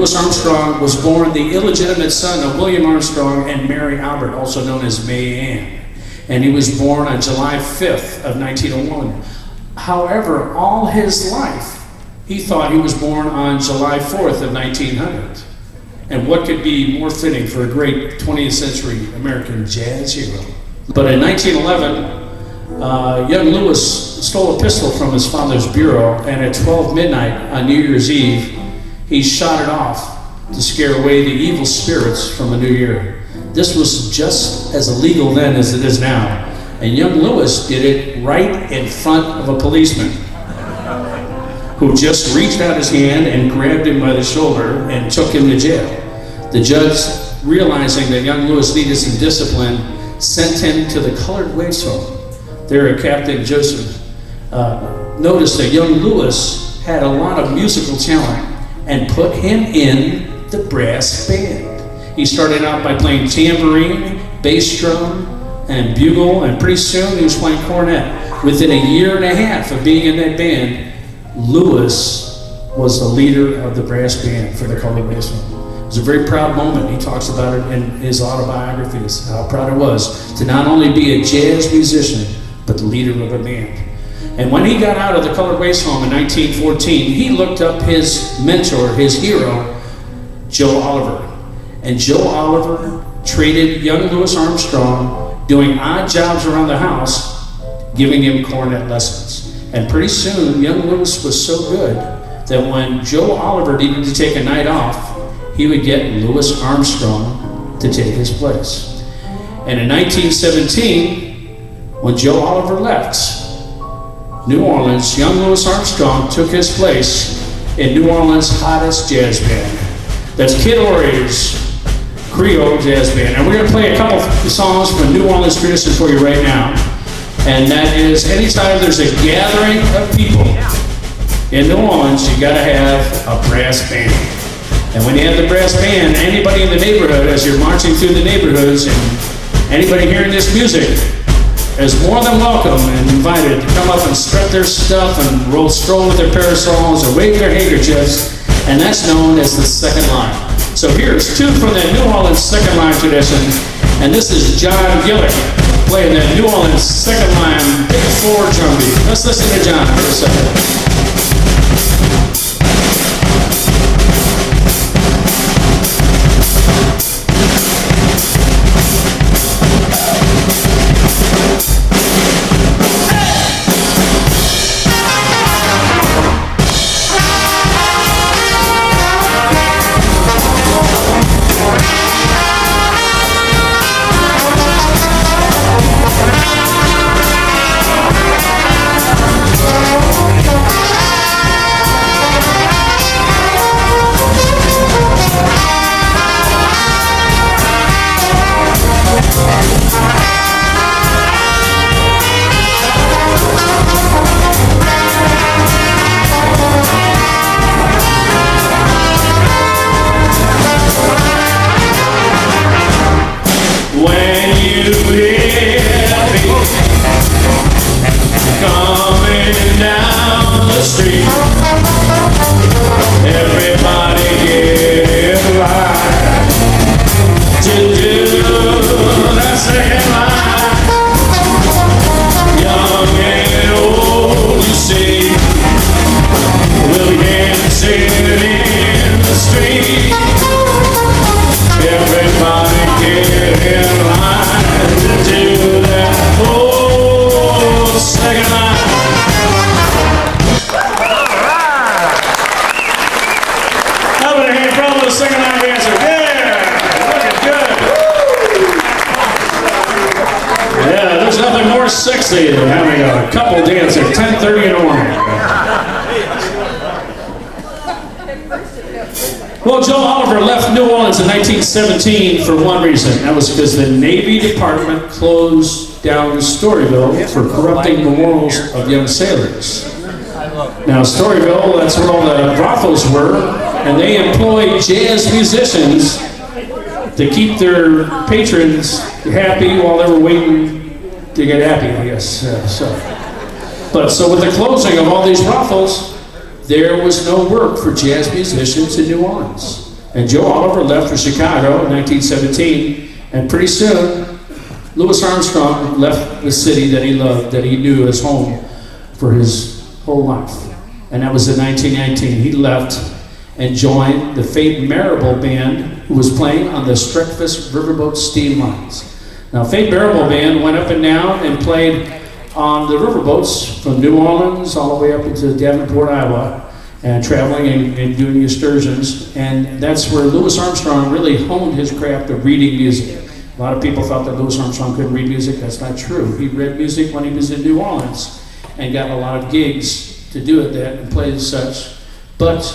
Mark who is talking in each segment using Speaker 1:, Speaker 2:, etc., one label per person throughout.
Speaker 1: Louis Armstrong was born the illegitimate son of William Armstrong and Mary Albert, also known as May Ann. And he was born on July 5th of 1901. However, all his life, he thought he was born on July 4th of 1900. And what could be more fitting for a great 20th century American jazz hero? But in 1911, young Louis stole a pistol from his father's bureau, and at 12 midnight on New Year's Eve, he shot it off to scare away the evil spirits from the new year. This was just as illegal then as it is now, and young Louis did it right in front of a policeman who just reached out his hand and grabbed him by the shoulder and took him to jail. The judge, realizing that young Louis needed some discipline, sent him to the colored waifs home. There, Captain Joseph noticed that young Louis had a lot of musical talent and put him in the brass band. He started out by playing tambourine, bass drum, and bugle, and pretty soon he was playing cornet. Within a year and a half of being in that band, Louis was the leader of the brass band for the colored waifs home. It was a very proud moment. He talks about it in his autobiographies, how proud it was to not only be a jazz musician, but the leader of a band. And when he got out of the colored waifs home in 1914, he looked up his mentor, his hero, Joe Oliver. And Joe Oliver treated young Louis Armstrong doing odd jobs around the house, giving him cornet lessons. And pretty soon, young Louis was so good that when Joe Oliver needed to take a night off, he would get Louis Armstrong to take his place. And in 1917, when Joe Oliver left New Orleans, young Louis Armstrong took his place in New Orleans' hottest jazz band. That's Kid Ory's Creole Jazz Band. And we're going to play a couple songs from New Orleans tradition for you right now. And that is, anytime there's a gathering of people in New Orleans, you got to have a brass band. And when you have the brass band, anybody in the neighborhood, as you're marching through the neighborhoods, and anybody hearing this music is more than welcome and invited to come up and strut their stuff and stroll with their parasols or wave their handkerchiefs, and that's known as the second line. So here's two from that New Orleans second line tradition, and this is John Gillick playing that New Orleans second line big four drum beat. Let's listen to John for a second. Sexy than having a couple dance at 10:30 in the morning. Well, Joe Oliver left New Orleans in 1917 for one reason. That was because the Navy Department closed down Storyville for corrupting the morals of young sailors. Now, Storyville, that's where all the brothels were, and they employed jazz musicians to keep their patrons happy while they were waiting to get happy, I guess. So with the closing of all these brothels, there was no work for jazz musicians in New Orleans. And Joe Oliver left for Chicago in 1917, and pretty soon, Louis Armstrong left the city that he loved, that he knew as home for his whole life. And that was in 1919. He left and joined the Fate Marable Band, who was playing on the Streckfus Riverboat steam lines. Now, Fate Marable Band went up and down and played on the riverboats from New Orleans all the way up into Davenport, Iowa, and traveling and doing excursions. And that's where Louis Armstrong really honed his craft of reading music. A lot of people thought that Louis Armstrong couldn't read music. That's not true. He read music when he was in New Orleans and got a lot of gigs to do it that and play as such. But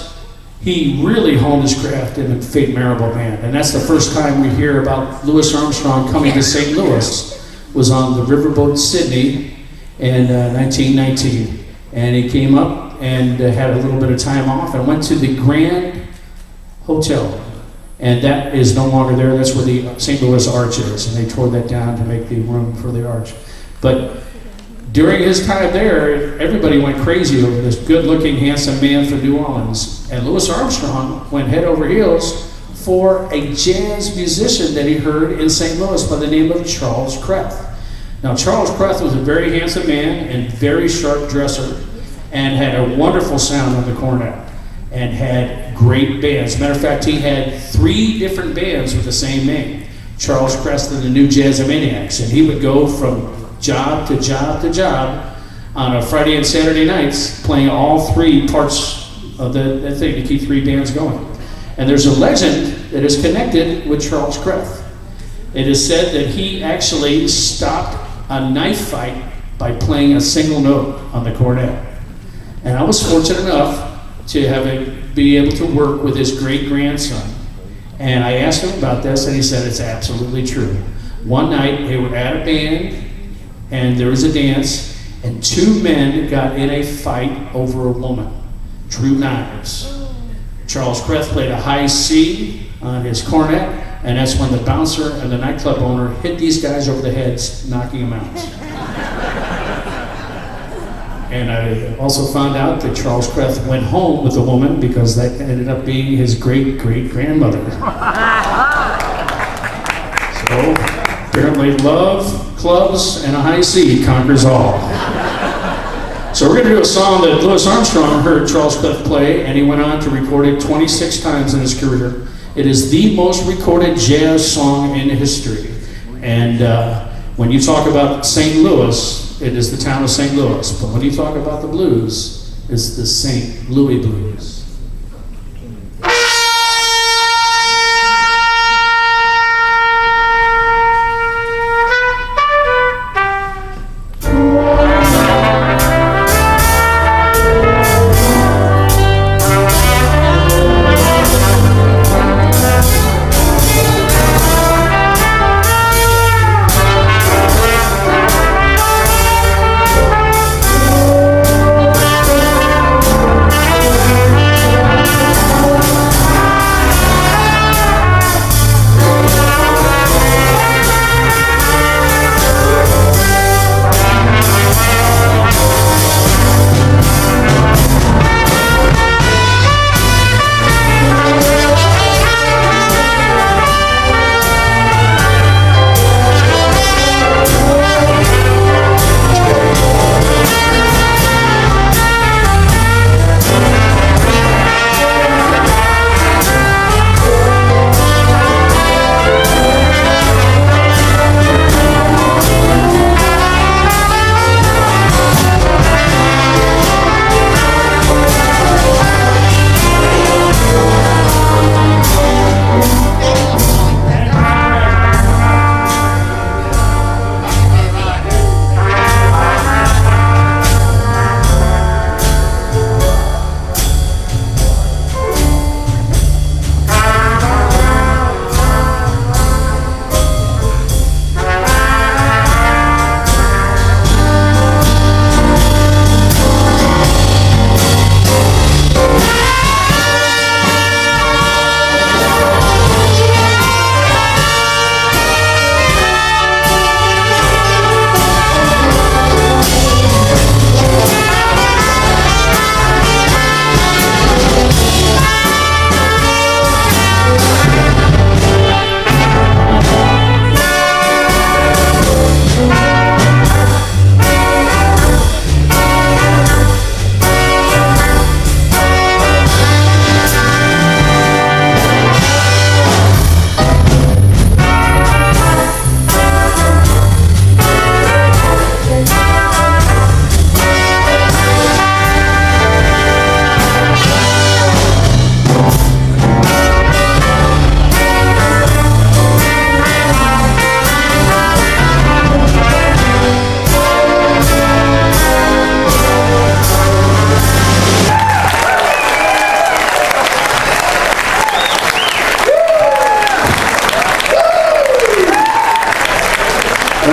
Speaker 1: he really honed his craft in the Fate Marable Band. And that's the first time we hear about Louis Armstrong coming to St. Louis, was on the riverboat Sydney in 1919. And he came up and had a little bit of time off and went to the Grand Hotel. And that is no longer there. That's where the St. Louis Arch is. And they tore that down to make the room for the arch. But during his time there, everybody went crazy over this good-looking, handsome man from New Orleans. And Louis Armstrong went head over heels for a jazz musician that he heard in St. Louis by the name of Charles Kreth. Now, Charles Kreth was a very handsome man and very sharp dresser and had a wonderful sound on the cornet and had great bands. As a matter of fact, he had 3 different bands with the same name, Charles Kreth and the New Jazzomaniacs. And he would go from job to job to job on a Friday and Saturday nights, playing all 3 parts of the thing to keep 3 bands going. And there's a legend that is connected with Charles Kreth. It is said that he actually stopped a knife fight by playing a single note on the cornet. And I was fortunate enough to be able to work with his great-grandson. And I asked him about this, and he said it's absolutely true. One night, they were at a band, and there was a dance, and 2 men got in a fight over a woman, drew knives. Charles Kreth played a high C on his cornet, and that's when the bouncer and the nightclub owner hit these guys over the heads, knocking them out. And I also found out that Charles Kreth went home with a woman because that ended up being his great-great-grandmother. So, apparently love, clubs, and a high C conquers all. So we're going to do a song that Louis Armstrong heard Charles Kreth play, and he went on to record it 26 times in his career. It is the most recorded jazz song in history. And when you talk about St. Louis, it is the town of St. Louis. But when you talk about the blues, it's the St. Louis blues.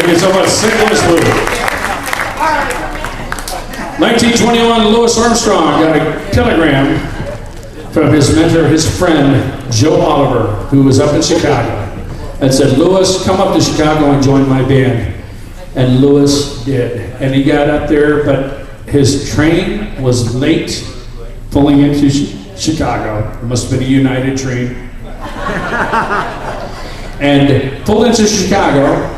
Speaker 1: Thank you so much. St. Louis Blues. 1921, Louis Armstrong got a telegram from his mentor, his friend, Joe Oliver, who was up in Chicago, and said, Louis, come up to Chicago and join my band. And Louis did. And he got up there, but his train was late pulling into Chicago. It must have been a United train. And pulled into Chicago,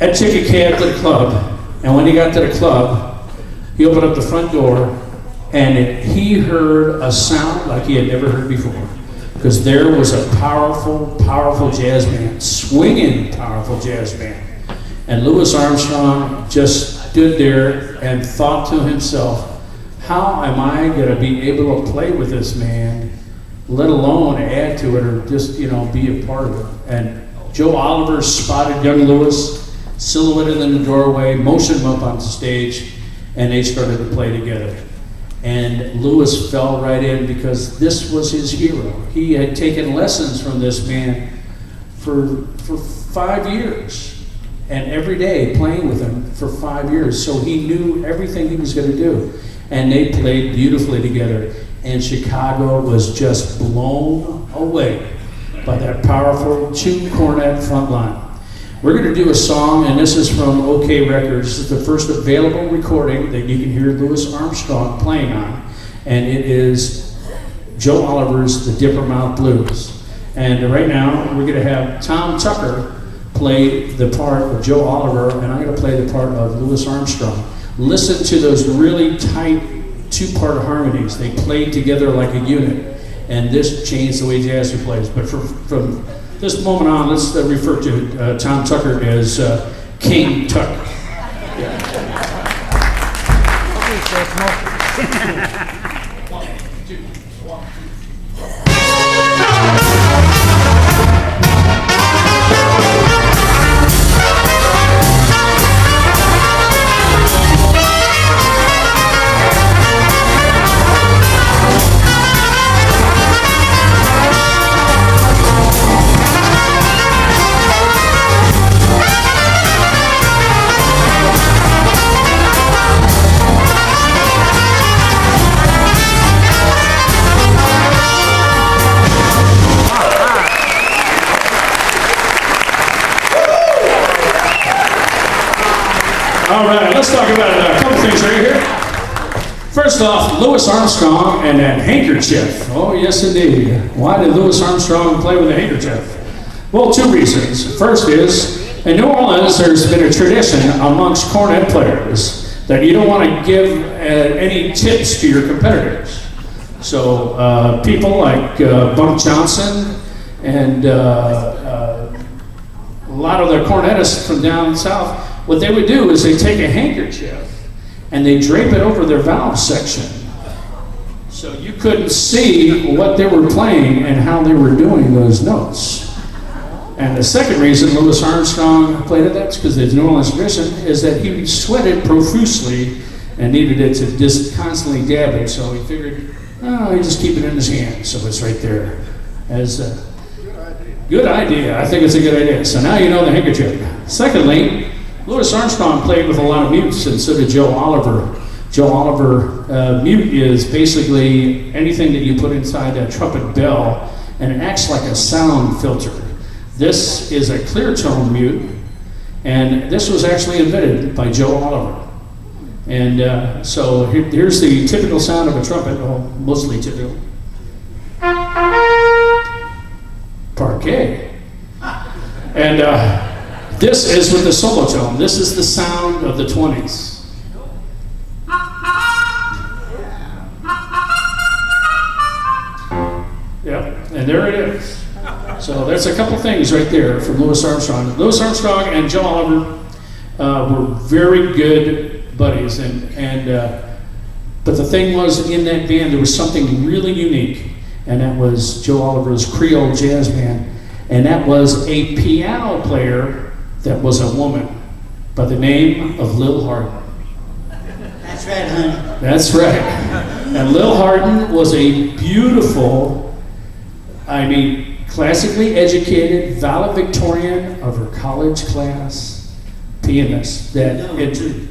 Speaker 1: and took a cab to the club. And when he got to the club, he opened up the front door, and he heard a sound like he had never heard before. Because there was a powerful, powerful jazz band, swinging powerful jazz band. And Louis Armstrong just stood there and thought to himself, how am I going to be able to play with this man, let alone add to it or just, be a part of it? And Joe Oliver spotted young Louis, silhouetted in the doorway, motioned him up on stage, and they started to play together. And Louis fell right in because this was his hero. He had taken lessons from this man for 5 years. And every day playing with him for 5 years. So he knew everything he was going to do. And they played beautifully together. And Chicago was just blown away by that powerful two-cornet front line. We're going to do a song, and this is from OK Records. This is the first available recording that you can hear Louis Armstrong playing on. And it is Joe Oliver's The Dippermouth Blues. And right now, we're going to have Tom Tucker play the part of Joe Oliver, and I'm going to play the part of Louis Armstrong. Listen to those really tight two-part harmonies. They played together like a unit, and this changed the way jazz plays. But from this moment on, let's refer to Tom Tucker as King Tuck. All right, let's talk about a couple things right here. First off, Louis Armstrong and that handkerchief. Oh, yes, indeed. Why did Louis Armstrong play with a handkerchief? Well, two reasons. First is, in New Orleans, there's been a tradition amongst cornet players that you don't want to give any tips to your competitors. So people like Bunk Johnson and a lot of the cornetists from down south, what they would do is they take a handkerchief and they drape it over their valve section. So you couldn't see what they were playing and how they were doing those notes. And the second reason Louis Armstrong played it, that's because there's New Orleans tradition, is that he sweated profusely and needed it to just constantly dab it. So he figured, oh, he just keep it in his hand. So it's right there as a good idea. I think it's a good idea. So now you know the handkerchief. Secondly, Louis Armstrong played with a lot of mutes, and so did Joe Oliver. Joe Oliver, mute is basically anything that you put inside a trumpet bell, and it acts like a sound filter. This is a clear tone mute, and this was actually invented by Joe Oliver. And so here's the typical sound of a trumpet, well, mostly typical. Parquet. And this is with the solo tone. This is the sound of the 20s. Yep, and there it is. So that's a couple things right there from Louis Armstrong. Louis Armstrong and Joe Oliver were very good buddies, but the thing was, in that band there was something really unique, and that was Joe Oliver's Creole Jazz Band, and that was a piano player that was a woman by the name of Lil Hardin.
Speaker 2: That's right, honey.
Speaker 1: That's right. And Lil Hardin was a beautiful, classically educated valedictorian of her college class. pianist that
Speaker 2: No,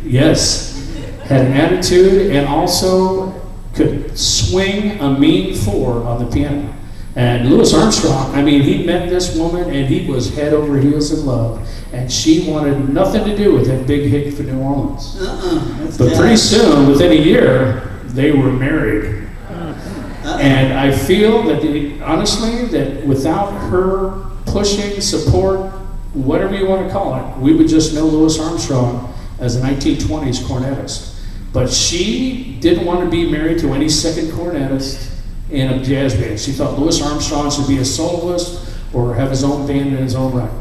Speaker 1: yes, had an attitude and also could swing a mean four on the piano. And Louis Armstrong, I mean, he met this woman and he was head over heels in love, and she wanted nothing to do with that big hit for New Orleans. But pretty soon, within a year, they were married. And I feel that, honestly, that without her pushing, support, whatever you want to call it, we would just know Louis Armstrong as a 1920s cornetist. But she didn't want to be married to any second cornetist in a jazz band. She thought Louis Armstrong should be a soloist or have his own band in his own right.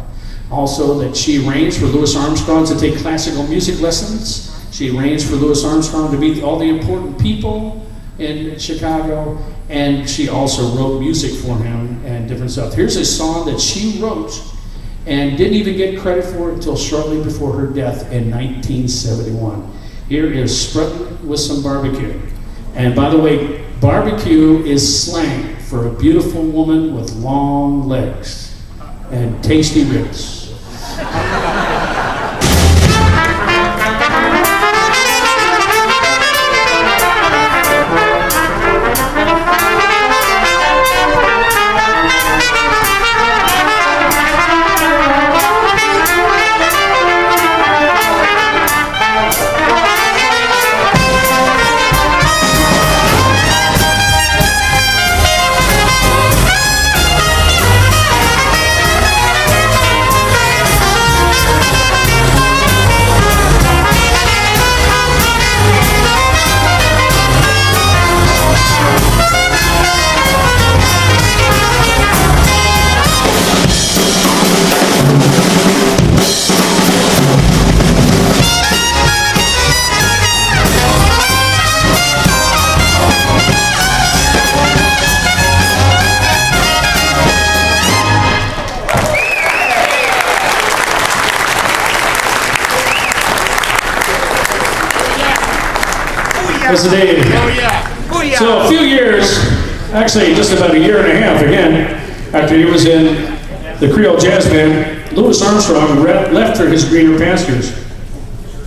Speaker 1: Also, that she arranged for Louis Armstrong to take classical music lessons. She arranged for Louis Armstrong to meet all the important people in Chicago, and she also wrote music for him and different stuff. Here's a song that she wrote and didn't even get credit for it until shortly before her death in 1971. Here is Struttin' with Some Barbecue. And by the way, barbecue is slang for a beautiful woman with long legs and tasty ribs. Today. So a few years, actually just about a year and a half again, after he was in the Creole Jazz Band, Louis Armstrong left for his greener pastures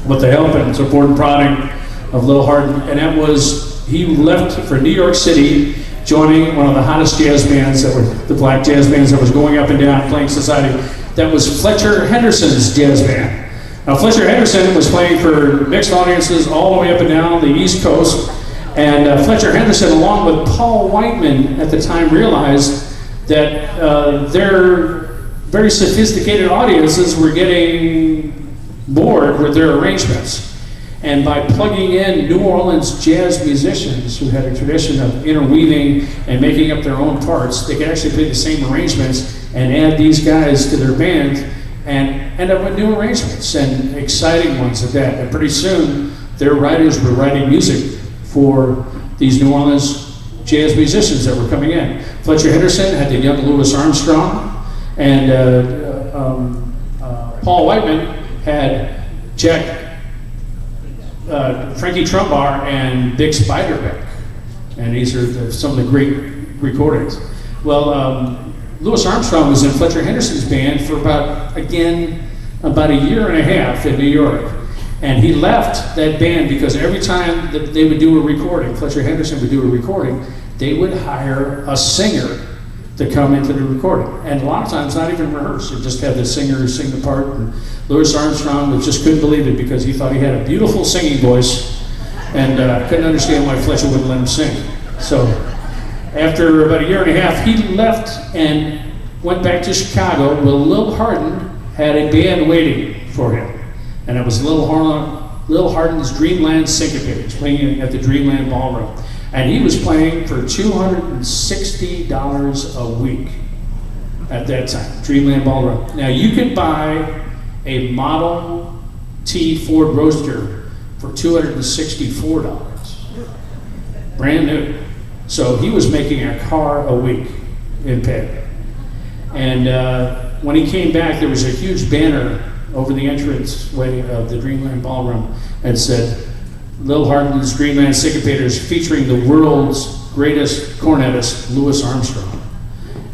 Speaker 1: with the help and support and prodding of Lil Hardin, and that was, he left for New York City, joining one of the hottest jazz bands that were, the black jazz bands that was going up and down playing society. That was Fletcher Henderson's jazz band. Now, Fletcher Henderson was playing for mixed audiences all the way up and down the East Coast, and Fletcher Henderson, along with Paul Whiteman at the time, realized that their very sophisticated audiences were getting bored with their arrangements. And by plugging in New Orleans jazz musicians who had a tradition of interweaving and making up their own parts, they could actually play the same arrangements and add these guys to their band and end up with new arrangements, and exciting ones at that. And pretty soon, their writers were writing music for these New Orleans jazz musicians that were coming in. Fletcher Henderson had the young Louis Armstrong, and Paul Whiteman had Frankie Trumbar and Dick Spiderbeck. And these are some of the great recordings. Well, Louis Armstrong was in Fletcher Henderson's band for about a year and a half in New York. And he left that band because every time that they would do a recording, Fletcher Henderson would do a recording, they would hire a singer to come into the recording. And a lot of times not even rehearse, they just have the singer sing the part. And Louis Armstrong just couldn't believe it because he thought he had a beautiful singing voice and couldn't understand why Fletcher wouldn't let him sing. So after about a year and a half, he left and went back to Chicago, where Lil Hardin had a band waiting for him. And it was Lil Hardin's Dreamland Syncopators, playing at the Dreamland Ballroom. And he was playing for $260 a week at that time, Dreamland Ballroom. Now, you could buy a Model T Ford Roadster for $264, brand new. So he was making a car a week in pay. And when he came back, there was a huge banner over the entranceway of the Dreamland Ballroom that said, Lil Hardin's Dreamland Syncopators, featuring the world's greatest cornetist, Louis Armstrong.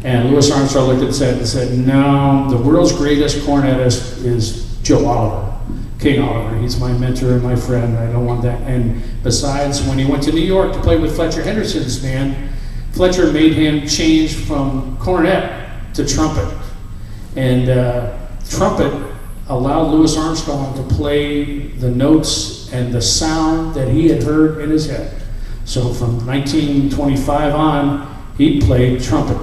Speaker 1: And Louis Armstrong looked at that and said, no, the world's greatest cornetist is Joe Oliver. King Oliver. He's my mentor and my friend. I don't want that. And besides, when he went to New York to play with Fletcher Henderson's band, Fletcher made him change from cornet to trumpet. And trumpet allowed Louis Armstrong to play the notes and the sound that he had heard in his head. So from 1925 on, he played trumpet.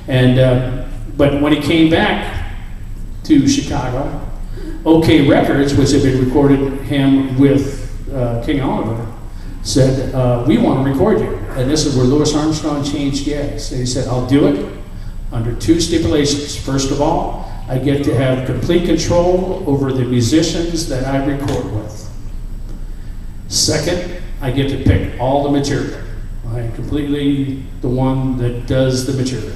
Speaker 1: And but when he came back to Chicago, OK Records, which had been recorded him with King Oliver, said, we want to record you. And this is where Louis Armstrong changed gears. And he said, I'll do it under two stipulations. First of all, I get to have complete control over the musicians that I record with. Second, I get to pick all the material. I am completely the one that does the material.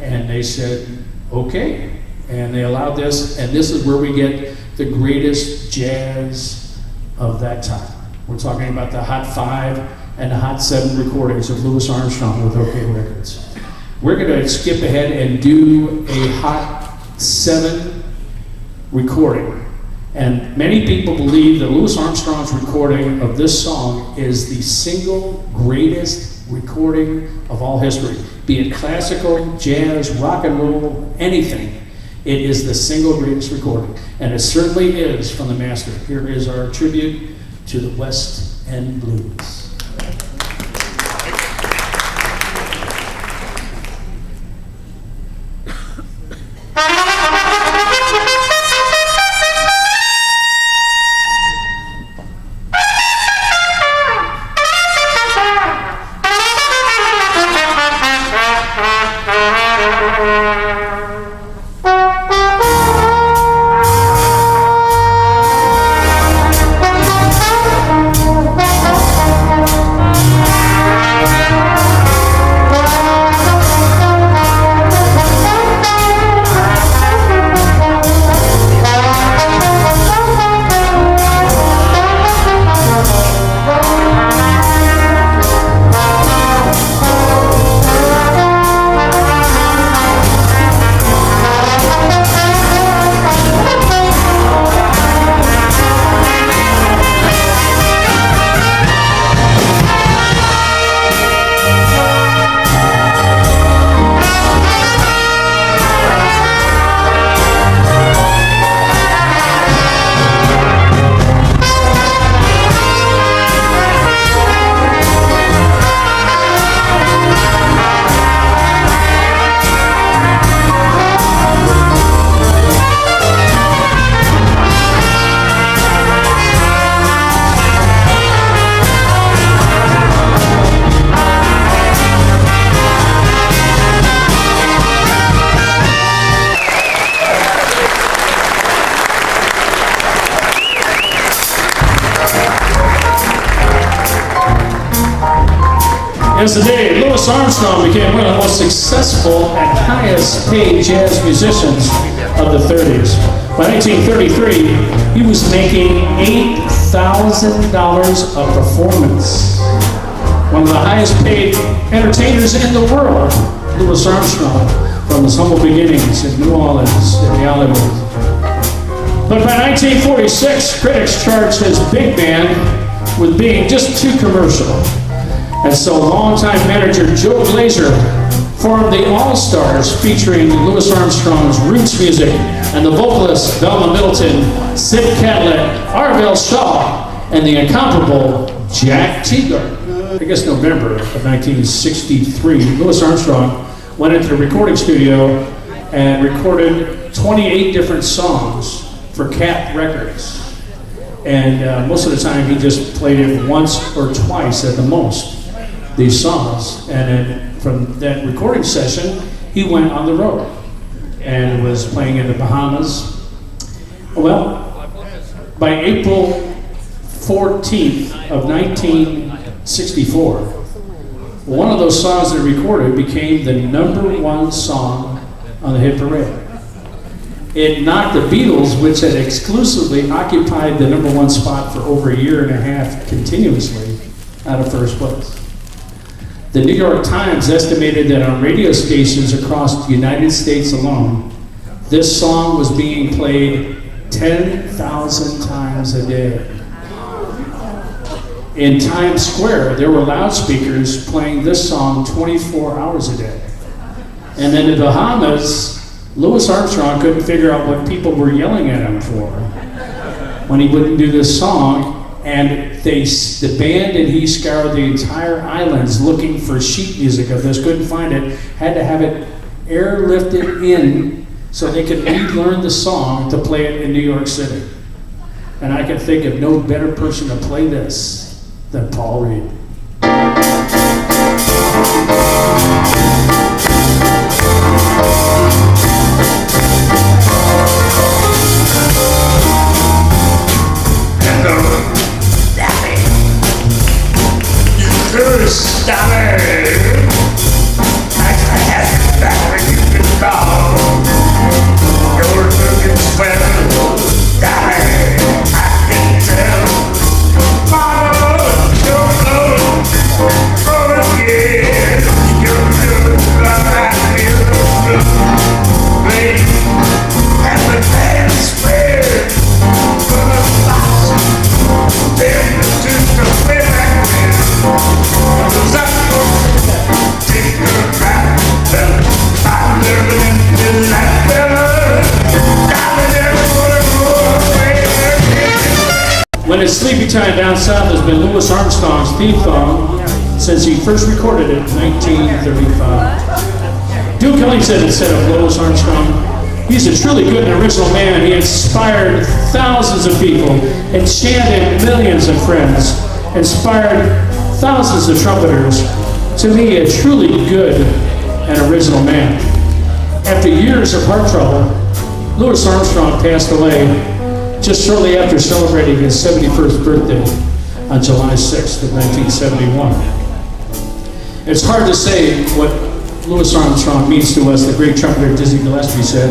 Speaker 1: And they said, okay. And they allowed this, and this is where we get the greatest jazz of that time. We're talking about the Hot 5 and the Hot 7 recordings of Louis Armstrong with OK Records. We're going to skip ahead and do a Hot 7 recording. And many people believe that Louis Armstrong's recording of this song is the single greatest recording of all history. Be it classical, jazz, rock and roll, anything. It is the single greatest recording. And it certainly is from the master. Here is our tribute to the West End Blues. As today, Louis Armstrong became one of the most successful and highest paid jazz musicians of the 30s. By 1933, he was making $8,000 a performance. One of the highest paid entertainers in the world, Louis Armstrong, from his humble beginnings in New Orleans in the Hollywood. But by 1946, critics charged his big band with being just too commercial. And so longtime manager Joe Glazer formed the All-Stars, featuring Louis Armstrong's roots music and the vocalists Velma Middleton, Sid Catlett, Arvell Shaw, and the incomparable Jack Teagarden. I guess November of 1963, Louis Armstrong went into the recording studio and recorded 28 different songs for Cat Records. And most of the time he just played it once or twice at the most, these songs. And then from that recording session, he went on the road and was playing in the Bahamas. Well, by April 14th of 1964, one of those songs that he recorded became the #1 song on the hit parade. It knocked the Beatles, which had exclusively occupied the #1 spot for over a year and a half continuously, out of first place. The New York Times estimated that on radio stations across the United States alone, this song was being played 10,000 times times a day. In Times Square, there were loudspeakers playing this song 24 hours a day. And in the Bahamas, Louis Armstrong couldn't figure out what people were yelling at him for when he wouldn't do this song. And the band and he scoured the entire islands looking for sheet music of this, couldn't find it, had to have it airlifted in so they could relearn the song to play it in New York City. And I can think of no better person to play this than Paul Reed.
Speaker 3: Stop it! I can't back when you can fall. You're looking swell. Darling, I can tell. Mama, you're close. Oh, yeah. You're good. I feel good. Baby, and the dance spread. For the box. Then you took the way back then.
Speaker 1: When it's sleepy time down south has been Louis Armstrong's theme song since he first recorded it in 1935. Duke Ellington instead of Louis Armstrong. He's a truly good and original man. He inspired thousands of people, enchanted millions of friends, inspired thousands of trumpeters. To me, a truly good and original man. After years of heart trouble, Louis Armstrong passed away just shortly after celebrating his 71st birthday on July 6th of 1971. It's hard to say what Louis Armstrong means to us. The great trumpeter Dizzy Gillespie said,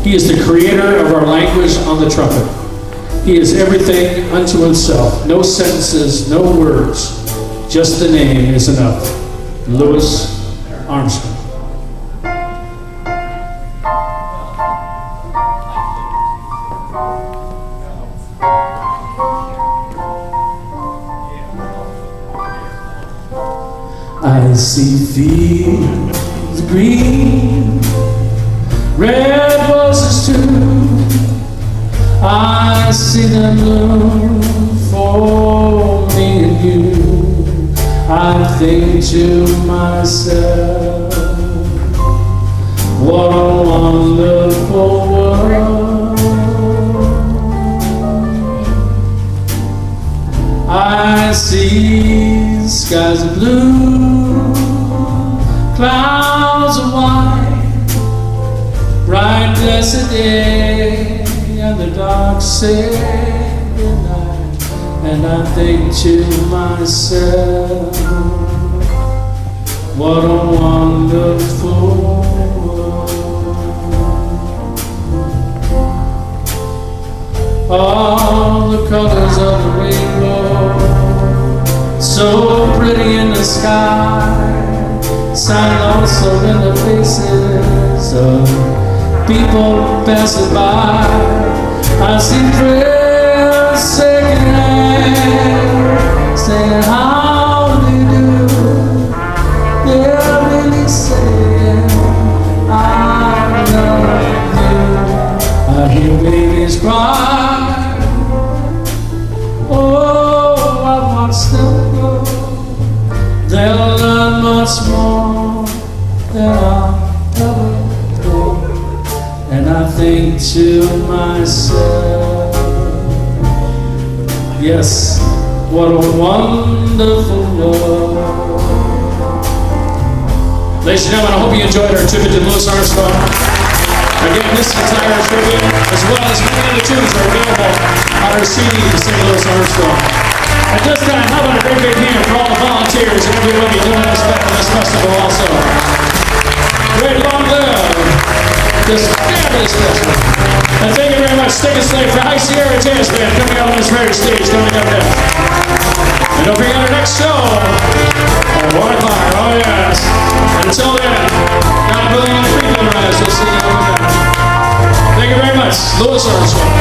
Speaker 1: "He is the creator of our language on the trumpet. He is everything unto himself. No sentences, no words. Just the name is enough." Louis Armstrong. I see fields green, red roses too. I see them bloom for me and you. I think to myself, what a wonderful world. I see skies of blue, clouds of white, bright blessed day, and the dark sacred night. And I think to myself, what a wonderful world. All the colors of the rainbow, so pretty in the sky, shine also in the faces of people passing by. I see friends shaking hands, saying how do you do. They're really saying I love you. I hear babies cry. Oh, I watch them grow. They'll learn much more than I'll ever know. And I think to myself, yes, what a wonderful world. Ladies and gentlemen, I hope you enjoyed our tribute to Louis Armstrong. Again, this entire tribute, as well as many other tunes, are available on our CD to St. Louis Armstrong. At this time, how about a great big hand for all the volunteers and everybody doing this festival also. Great long live this fabulous festival. And thank you very much. Stick and Slave for High Sierra Jazz Band coming out on this rare stage coming up next. And don't forget our next show at 1 o'clock. Oh yes. And until then, God willing and free rise. We'll see you on the night. Thank you very much. Louis Armstrong.